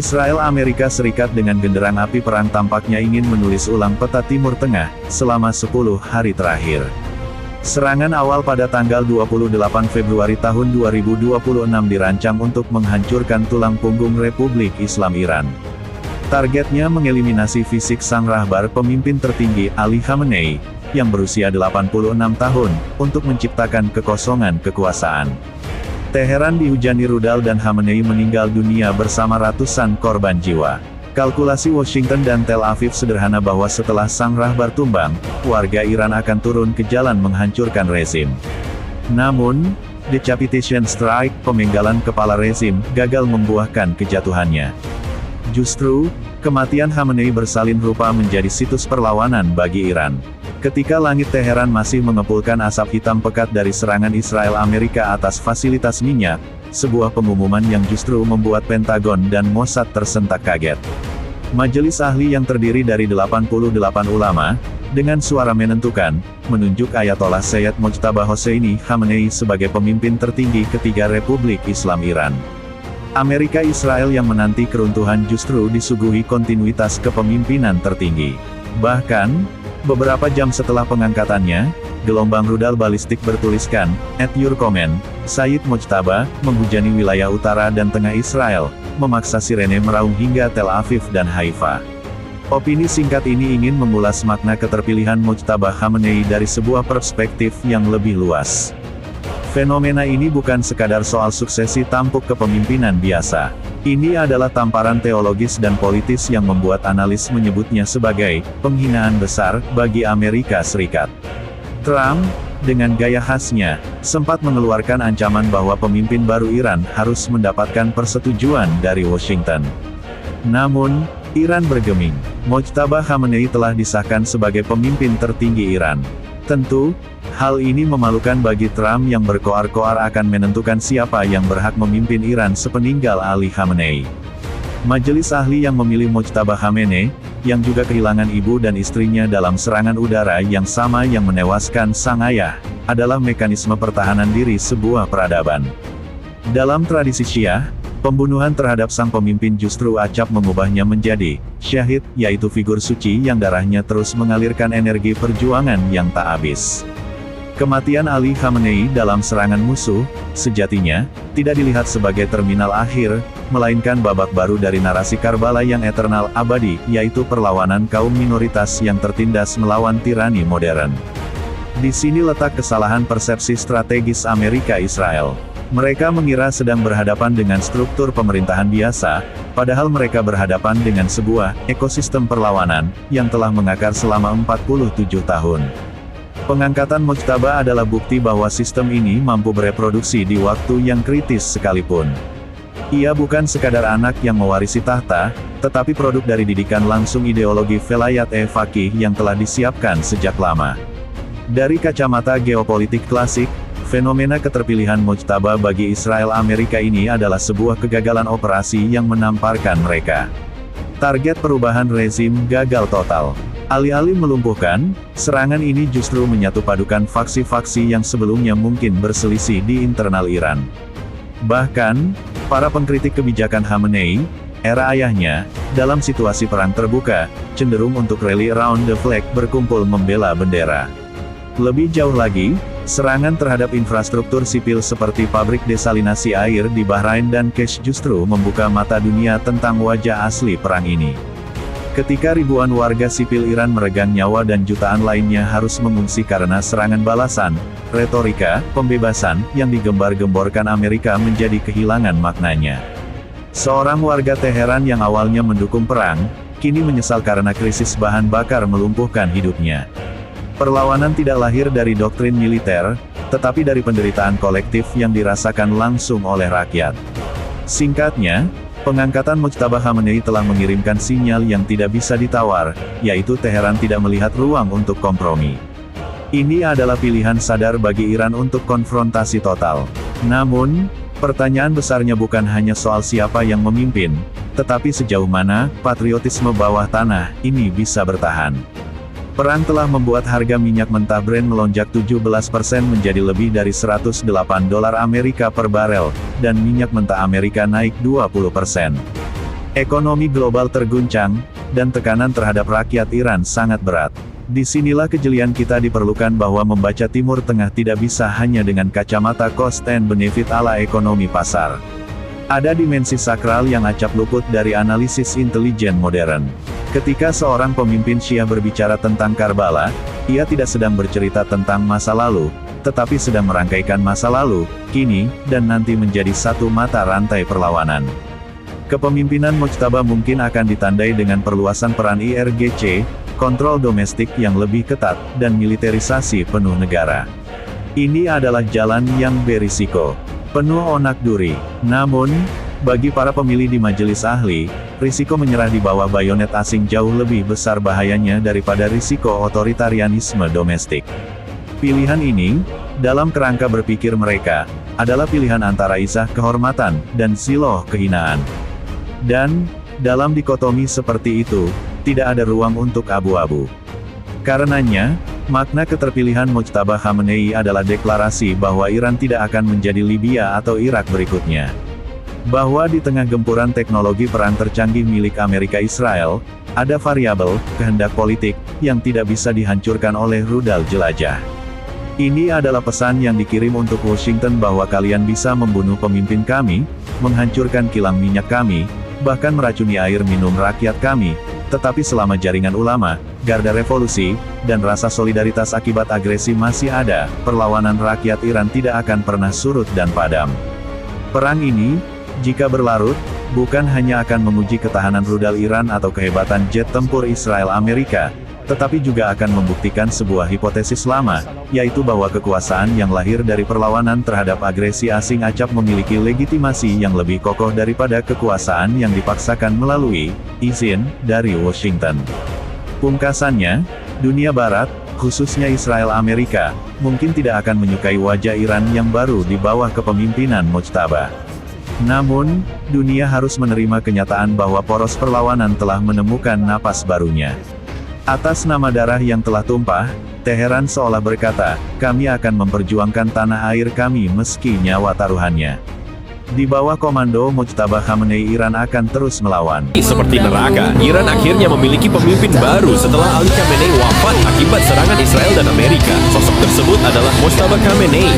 Israel Amerika Serikat dengan genderang api perang tampaknya ingin menulis ulang peta Timur Tengah, selama 10 hari terakhir. Serangan awal pada tanggal 28 Februari tahun 2026 dirancang untuk menghancurkan tulang punggung Republik Islam Iran. Targetnya mengeliminasi fisik sang rahbar pemimpin tertinggi, Ali Khamenei, yang berusia 86 tahun, untuk menciptakan kekosongan kekuasaan. Teheran dihujani rudal dan Khamenei meninggal dunia bersama ratusan korban jiwa. Kalkulasi Washington dan Tel Aviv sederhana bahwa setelah sang rahbar tumbang, warga Iran akan turun ke jalan menghancurkan rezim. Namun, decapitation strike, pemenggalan kepala rezim, gagal membuahkan kejatuhannya. Justru, kematian Khamenei bersalin rupa menjadi situs perlawanan bagi Iran. Ketika langit Teheran masih mengepulkan asap hitam pekat dari serangan Israel Amerika atas fasilitas minyak, sebuah pengumuman yang justru membuat Pentagon dan Mossad tersentak kaget. Majelis ahli yang terdiri dari 88 ulama, dengan suara menentukan, menunjuk Ayatollah Sayyid Mojtaba Hosseini Khamenei sebagai pemimpin tertinggi ketiga Republik Islam Iran. Amerika Israel yang menanti keruntuhan justru disuguhi kontinuitas kepemimpinan tertinggi. Bahkan, beberapa jam setelah pengangkatannya, gelombang rudal balistik bertuliskan, "At your command, Sayyid Mojtaba," menghujani wilayah utara dan tengah Israel, memaksa sirene meraung hingga Tel Aviv dan Haifa. Opini singkat ini ingin mengulas makna keterpilihan Mojtaba Khamenei dari sebuah perspektif yang lebih luas. Fenomena ini bukan sekadar soal suksesi tampuk kepemimpinan biasa. Ini adalah tamparan teologis dan politis yang membuat analis menyebutnya sebagai penghinaan besar bagi Amerika Serikat. Trump, dengan gaya khasnya, sempat mengeluarkan ancaman bahwa pemimpin baru Iran harus mendapatkan persetujuan dari Washington. Namun, Iran bergeming. Mojtaba Khamenei telah disahkan sebagai pemimpin tertinggi Iran. Tentu, hal ini memalukan bagi Trump yang berkoar-koar akan menentukan siapa yang berhak memimpin Iran sepeninggal Ali Khamenei. Majelis ahli yang memilih Mojtaba Khamenei, yang juga kehilangan ibu dan istrinya dalam serangan udara yang sama yang menewaskan sang ayah, adalah mekanisme pertahanan diri sebuah peradaban. Dalam tradisi Syiah, pembunuhan terhadap sang pemimpin justru acap mengubahnya menjadi syahid, yaitu figur suci yang darahnya terus mengalirkan energi perjuangan yang tak habis. Kematian Ali Khamenei dalam serangan musuh, sejatinya, tidak dilihat sebagai terminal akhir, melainkan babak baru dari narasi Karbala yang eternal, abadi, yaitu perlawanan kaum minoritas yang tertindas melawan tirani modern. Di sini letak kesalahan persepsi strategis Amerika Israel. Mereka mengira sedang berhadapan dengan struktur pemerintahan biasa, padahal mereka berhadapan dengan sebuah ekosistem perlawanan yang telah mengakar selama 47 tahun. Pengangkatan Mojtaba adalah bukti bahwa sistem ini mampu bereproduksi di waktu yang kritis sekalipun. Ia bukan sekadar anak yang mewarisi tahta, tetapi produk dari didikan langsung ideologi velayat-e-faqih yang telah disiapkan sejak lama. Dari kacamata geopolitik klasik, fenomena keterpilihan Mojtaba bagi Israel Amerika ini adalah sebuah kegagalan operasi yang menamparkan mereka. Target perubahan rezim gagal total. Alih-alih melumpuhkan, serangan ini justru menyatupadukan faksi-faksi yang sebelumnya mungkin berselisih di internal Iran. Bahkan, para pengkritik kebijakan Khamenei, era ayahnya, dalam situasi perang terbuka, cenderung untuk rally around the flag berkumpul membela bendera. Lebih jauh lagi, serangan terhadap infrastruktur sipil seperti pabrik desalinasi air di Bahrain dan Kesh justru membuka mata dunia tentang wajah asli perang ini. Ketika ribuan warga sipil Iran meregang nyawa dan jutaan lainnya harus mengungsi karena serangan balasan, retorika pembebasan yang digembar-gemborkan Amerika menjadi kehilangan maknanya. Seorang warga Teheran yang awalnya mendukung perang, kini menyesal karena krisis bahan bakar melumpuhkan hidupnya. Perlawanan tidak lahir dari doktrin militer, tetapi dari penderitaan kolektif yang dirasakan langsung oleh rakyat. Singkatnya, pengangkatan Mojtaba Khamenei telah mengirimkan sinyal yang tidak bisa ditawar, yaitu Teheran tidak melihat ruang untuk kompromi. Ini adalah pilihan sadar bagi Iran untuk konfrontasi total. Namun, pertanyaan besarnya bukan hanya soal siapa yang memimpin, tetapi sejauh mana patriotisme bawah tanah ini bisa bertahan. Perang telah membuat harga minyak mentah Brent melonjak 17% menjadi lebih dari $108 Amerika per barel, dan minyak mentah Amerika naik 20%. Ekonomi global terguncang, dan tekanan terhadap rakyat Iran sangat berat. Disinilah kejelian kita diperlukan bahwa membaca Timur Tengah tidak bisa hanya dengan kacamata cost and benefit ala ekonomi pasar. Ada dimensi sakral yang acap luput dari analisis intelijen modern. Ketika seorang pemimpin Syiah berbicara tentang Karbala, ia tidak sedang bercerita tentang masa lalu, tetapi sedang merangkaikan masa lalu, kini, dan nanti menjadi satu mata rantai perlawanan. Kepemimpinan Mojtaba mungkin akan ditandai dengan perluasan peran IRGC, kontrol domestik yang lebih ketat, dan militerisasi penuh negara. Ini adalah jalan yang berisiko, penuh onak duri. Namun, bagi para pemilih di majelis ahli, risiko menyerah di bawah bayonet asing jauh lebih besar bahayanya daripada risiko otoritarianisme domestik. Pilihan ini, dalam kerangka berpikir mereka, adalah pilihan antara izah kehormatan, dan siloh kehinaan. Dan, dalam dikotomi seperti itu, tidak ada ruang untuk abu-abu. Karenanya, makna keterpilihan Mojtaba Khamenei adalah deklarasi bahwa Iran tidak akan menjadi Libya atau Irak berikutnya. Bahwa di tengah gempuran teknologi perang tercanggih milik Amerika Israel, ada variabel, kehendak politik, yang tidak bisa dihancurkan oleh rudal jelajah. Ini adalah pesan yang dikirim untuk Washington bahwa kalian bisa membunuh pemimpin kami, menghancurkan kilang minyak kami, bahkan meracuni air minum rakyat kami, tetapi selama jaringan ulama, garda revolusi, dan rasa solidaritas akibat agresi masih ada, perlawanan rakyat Iran tidak akan pernah surut dan padam. Perang ini, jika berlarut, bukan hanya akan menguji ketahanan rudal Iran atau kehebatan jet tempur Israel Amerika, tetapi juga akan membuktikan sebuah hipotesis lama, yaitu bahwa kekuasaan yang lahir dari perlawanan terhadap agresi asing acap memiliki legitimasi yang lebih kokoh daripada kekuasaan yang dipaksakan melalui izin dari Washington. Pungkasannya, dunia barat, khususnya Israel Amerika, mungkin tidak akan menyukai wajah Iran yang baru di bawah kepemimpinan Mojtaba. Namun, dunia harus menerima kenyataan bahwa poros perlawanan telah menemukan napas barunya. Atas nama darah yang telah tumpah, Teheran seolah berkata, kami akan memperjuangkan tanah air kami meski nyawa taruhannya. Di bawah komando Mojtaba Khamenei Iran akan terus melawan. Seperti neraka, Iran akhirnya memiliki pemimpin baru setelah Ali Khamenei wafat akibat serangan Israel dan Amerika. Sosok tersebut adalah Mojtaba Khamenei.